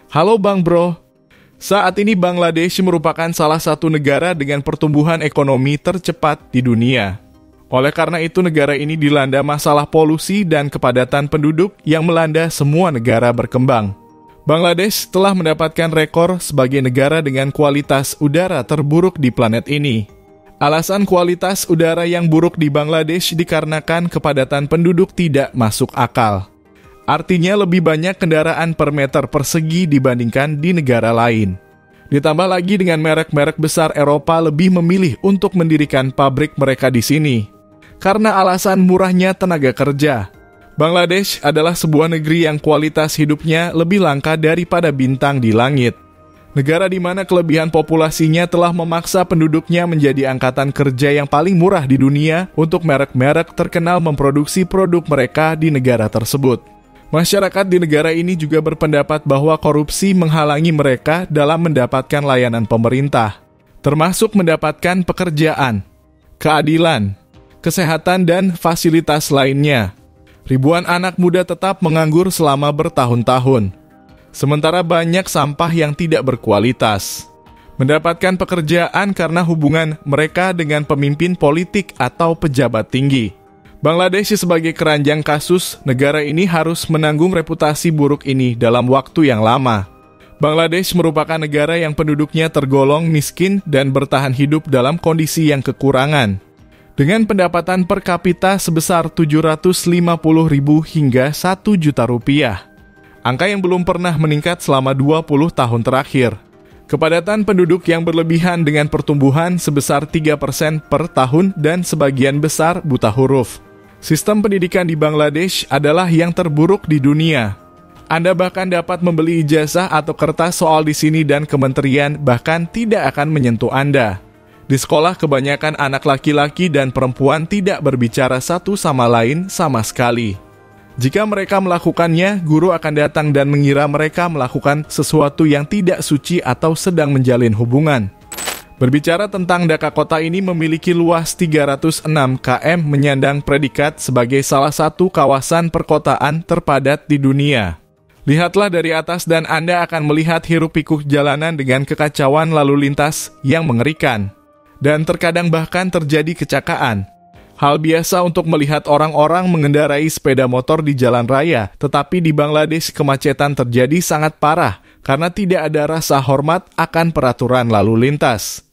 Halo Bang Bro. Saat ini Bangladesh merupakan salah satu negara dengan pertumbuhan ekonomi tercepat di dunia. Oleh karena itu negara ini dilanda masalah polusi dan kepadatan penduduk yang melanda semua negara berkembang. Bangladesh telah mendapatkan rekor sebagai negara dengan kualitas udara terburuk di planet ini. Alasan kualitas udara yang buruk di Bangladesh dikarenakan kepadatan penduduk tidak masuk akal. Artinya lebih banyak kendaraan per meter persegi dibandingkan di negara lain. Ditambah lagi dengan merek-merek besar Eropa lebih memilih untuk mendirikan pabrik mereka di sini. Karena alasan murahnya tenaga kerja. Bangladesh adalah sebuah negeri yang kualitas hidupnya lebih langka daripada bintang di langit. Negara di mana kelebihan populasinya telah memaksa penduduknya menjadi angkatan kerja yang paling murah di dunia untuk merek-merek terkenal memproduksi produk mereka di negara tersebut. Masyarakat di negara ini juga berpendapat bahwa korupsi menghalangi mereka dalam mendapatkan layanan pemerintah, termasuk mendapatkan pekerjaan, keadilan, kesehatan, dan fasilitas lainnya. Ribuan anak muda tetap menganggur selama bertahun-tahun. Sementara banyak sampah yang tidak berkualitas. Mendapatkan pekerjaan karena hubungan mereka dengan pemimpin politik atau pejabat tinggi. Bangladesh sebagai keranjang kasus, negara ini harus menanggung reputasi buruk ini dalam waktu yang lama. Bangladesh merupakan negara yang penduduknya tergolong miskin dan bertahan hidup dalam kondisi yang kekurangan. Dengan pendapatan per kapita sebesar 750.000 hingga 1 juta rupiah. Angka yang belum pernah meningkat selama 20 tahun terakhir. Kepadatan penduduk yang berlebihan dengan pertumbuhan sebesar 3% per tahun dan sebagian besar buta huruf. Sistem pendidikan di Bangladesh adalah yang terburuk di dunia. Anda bahkan dapat membeli ijazah atau kertas soal di sini dan kementerian bahkan tidak akan menyentuh Anda. Di sekolah kebanyakan anak laki-laki dan perempuan tidak berbicara satu sama lain sama sekali. Jika mereka melakukannya, guru akan datang dan mengira mereka melakukan sesuatu yang tidak suci atau sedang menjalin hubungan. Berbicara tentang Dhaka, kota ini memiliki luas 306 km menyandang predikat sebagai salah satu kawasan perkotaan terpadat di dunia. Lihatlah dari atas dan Anda akan melihat hiruk-pikuk jalanan dengan kekacauan lalu lintas yang mengerikan. Dan terkadang bahkan terjadi kecelakaan. Hal biasa untuk melihat orang-orang mengendarai sepeda motor di jalan raya, tetapi di Bangladesh kemacetan terjadi sangat parah karena tidak ada rasa hormat akan peraturan lalu lintas.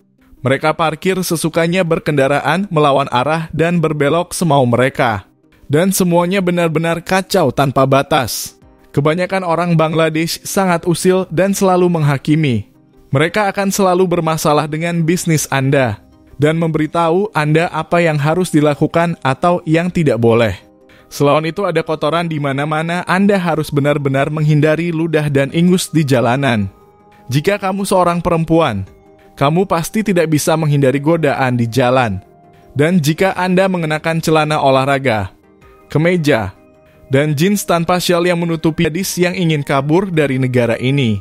Mereka parkir sesukanya berkendaraan, melawan arah, dan berbelok semau mereka. Dan semuanya benar-benar kacau tanpa batas. Kebanyakan orang Bangladesh sangat usil dan selalu menghakimi. Mereka akan selalu bermasalah dengan bisnis Anda dan memberitahu Anda apa yang harus dilakukan atau yang tidak boleh. Selain itu ada kotoran di mana-mana, Anda harus benar-benar menghindari ludah dan ingus di jalanan. Jika kamu seorang perempuan, kamu pasti tidak bisa menghindari godaan di jalan. Dan jika Anda mengenakan celana olahraga, kemeja, dan jeans tanpa syal yang menutupi gadis yang ingin kabur dari negara ini.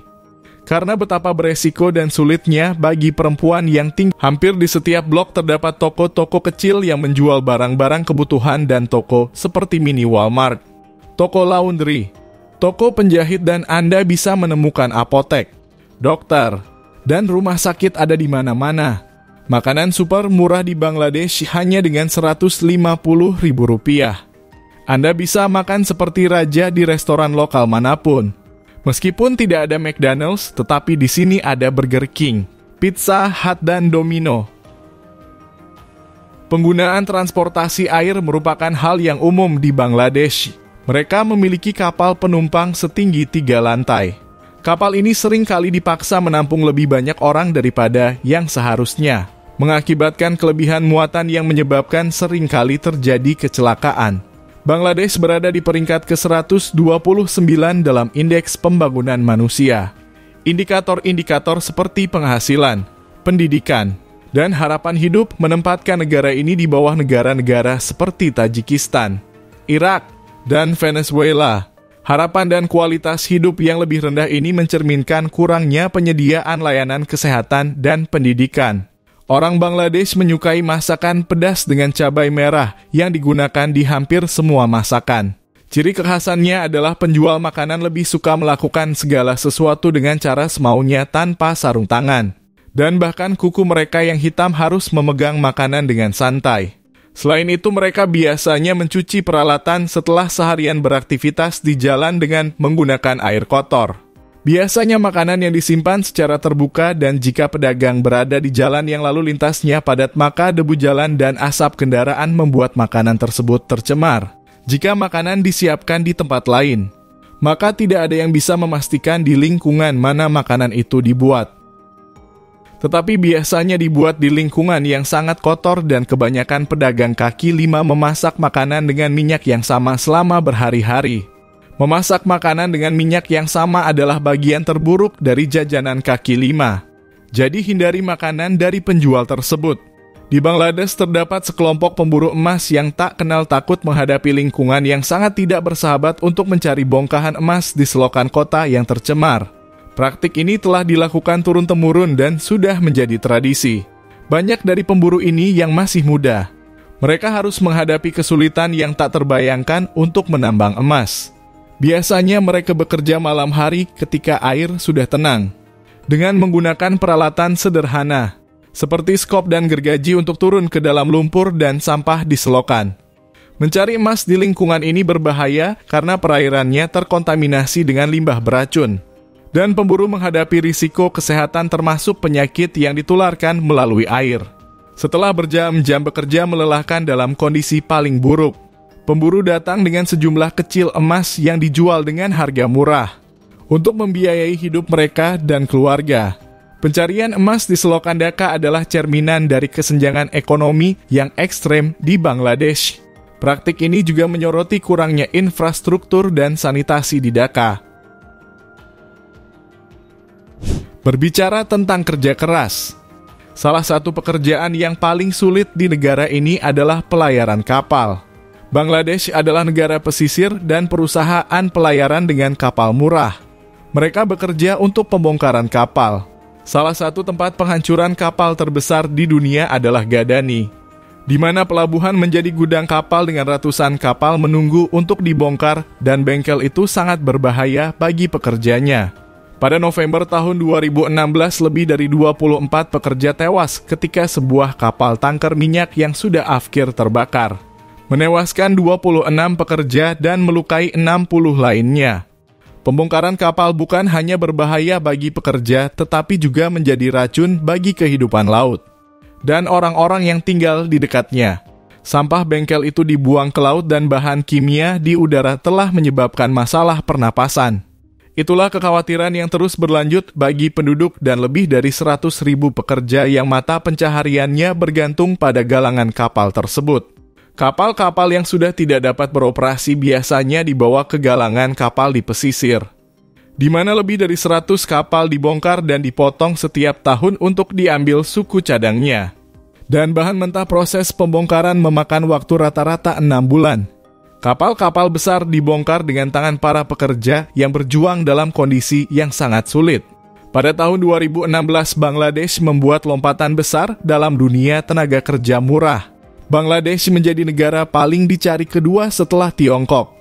Karena betapa beresiko dan sulitnya bagi perempuan yang tinggal. Hampir di setiap blok terdapat toko-toko kecil yang menjual barang-barang kebutuhan dan toko seperti mini Walmart, toko laundry, toko penjahit, dan Anda bisa menemukan apotek, dokter, dan rumah sakit ada di mana-mana. Makanan super murah di Bangladesh hanya dengan Rp150.000. Anda bisa makan seperti raja di restoran lokal manapun. Meskipun tidak ada McDonald's, tetapi di sini ada Burger King, Pizza Hut, dan Domino. Penggunaan transportasi air merupakan hal yang umum di Bangladesh. Mereka memiliki kapal penumpang setinggi 3 lantai. Kapal ini sering kali dipaksa menampung lebih banyak orang daripada yang seharusnya, mengakibatkan kelebihan muatan yang menyebabkan sering kali terjadi kecelakaan. Bangladesh berada di peringkat ke-129 dalam Indeks Pembangunan Manusia. Indikator-indikator seperti penghasilan, pendidikan, dan harapan hidup menempatkan negara ini di bawah negara-negara seperti Tajikistan, Irak, dan Venezuela. Harapan dan kualitas hidup yang lebih rendah ini mencerminkan kurangnya penyediaan layanan kesehatan dan pendidikan. Orang Bangladesh menyukai masakan pedas dengan cabai merah yang digunakan di hampir semua masakan. Ciri kekhasannya adalah penjual makanan lebih suka melakukan segala sesuatu dengan cara semaunya tanpa sarung tangan. Dan bahkan kuku mereka yang hitam harus memegang makanan dengan santai. Selain itu, mereka biasanya mencuci peralatan setelah seharian beraktivitas di jalan dengan menggunakan air kotor. Biasanya makanan yang disimpan secara terbuka dan jika pedagang berada di jalan yang lalu lintasnya padat, maka debu jalan dan asap kendaraan membuat makanan tersebut tercemar. Jika makanan disiapkan di tempat lain, maka tidak ada yang bisa memastikan di lingkungan mana makanan itu dibuat. Tetapi biasanya dibuat di lingkungan yang sangat kotor dan kebanyakan pedagang kaki lima memasak makanan dengan minyak yang sama selama berhari-hari. Memasak makanan dengan minyak yang sama adalah bagian terburuk dari jajanan kaki lima. Jadi hindari makanan dari penjual tersebut. Di Bangladesh terdapat sekelompok pemburu emas yang tak kenal takut menghadapi lingkungan yang sangat tidak bersahabat untuk mencari bongkahan emas di selokan kota yang tercemar. Praktik ini telah dilakukan turun-temurun dan sudah menjadi tradisi. Banyak dari pemburu ini yang masih muda. Mereka harus menghadapi kesulitan yang tak terbayangkan untuk menambang emas. Biasanya mereka bekerja malam hari ketika air sudah tenang, dengan menggunakan peralatan sederhana, seperti skop dan gergaji untuk turun ke dalam lumpur dan sampah di selokan. Mencari emas di lingkungan ini berbahaya karena perairannya terkontaminasi dengan limbah beracun, dan pemburu menghadapi risiko kesehatan termasuk penyakit yang ditularkan melalui air. Setelah berjam-jam bekerja melelahkan dalam kondisi paling buruk, pemburu datang dengan sejumlah kecil emas yang dijual dengan harga murah untuk membiayai hidup mereka dan keluarga. Pencarian emas di selokan Dhaka adalah cerminan dari kesenjangan ekonomi yang ekstrem di Bangladesh. Praktik ini juga menyoroti kurangnya infrastruktur dan sanitasi di Dhaka. Berbicara tentang kerja keras, salah satu pekerjaan yang paling sulit di negara ini adalah pelayaran kapal. Bangladesh adalah negara pesisir dan perusahaan pelayaran dengan kapal murah. Mereka bekerja untuk pembongkaran kapal. Salah satu tempat penghancuran kapal terbesar di dunia adalah Gadani, di mana pelabuhan menjadi gudang kapal dengan ratusan kapal menunggu untuk dibongkar dan bengkel itu sangat berbahaya bagi pekerjanya. Pada November tahun 2016, lebih dari 24 pekerja tewas ketika sebuah kapal tangker minyak yang sudah afkir terbakar, menewaskan 26 pekerja dan melukai 60 lainnya. Pembongkaran kapal bukan hanya berbahaya bagi pekerja, tetapi juga menjadi racun bagi kehidupan laut dan orang-orang yang tinggal di dekatnya. Sampah bengkel itu dibuang ke laut dan bahan kimia di udara telah menyebabkan masalah pernapasan. Itulah kekhawatiran yang terus berlanjut bagi penduduk dan lebih dari 100.000 pekerja yang mata pencahariannya bergantung pada galangan kapal tersebut. Kapal-kapal yang sudah tidak dapat beroperasi biasanya dibawa ke galangan kapal di pesisir, di mana lebih dari 100 kapal dibongkar dan dipotong setiap tahun untuk diambil suku cadangnya. Dan bahan mentah proses pembongkaran memakan waktu rata-rata 6 bulan. Kapal-kapal besar dibongkar dengan tangan para pekerja yang berjuang dalam kondisi yang sangat sulit. Pada tahun 2016, Bangladesh membuat lompatan besar dalam dunia tenaga kerja murah. Bangladesh menjadi negara paling dicari kedua setelah Tiongkok.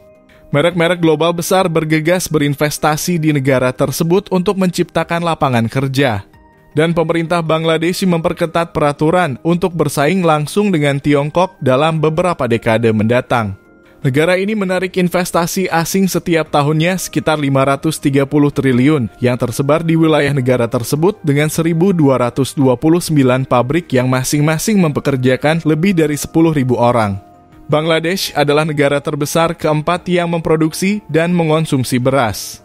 Merek-merek global besar bergegas berinvestasi di negara tersebut untuk menciptakan lapangan kerja. Dan pemerintah Bangladesh memperketat peraturan untuk bersaing langsung dengan Tiongkok dalam beberapa dekade mendatang. Negara ini menarik investasi asing setiap tahunnya sekitar 530 triliun yang tersebar di wilayah negara tersebut dengan 1.229 pabrik yang masing-masing mempekerjakan lebih dari 10.000 orang. Bangladesh adalah negara terbesar keempat yang memproduksi dan mengonsumsi beras.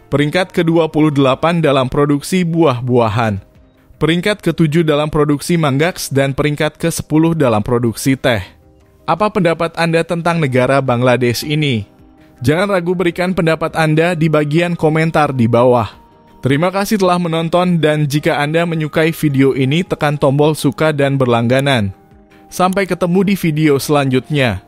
Peringkat ke-28 dalam produksi buah-buahan. Peringkat ke-7 dalam produksi manggaks dan peringkat ke-10 dalam produksi teh. Apa pendapat Anda tentang negara Bangladesh ini? Jangan ragu berikan pendapat Anda di bagian komentar di bawah. Terima kasih telah menonton dan jika Anda menyukai video ini tekan tombol suka dan berlangganan. Sampai ketemu di video selanjutnya.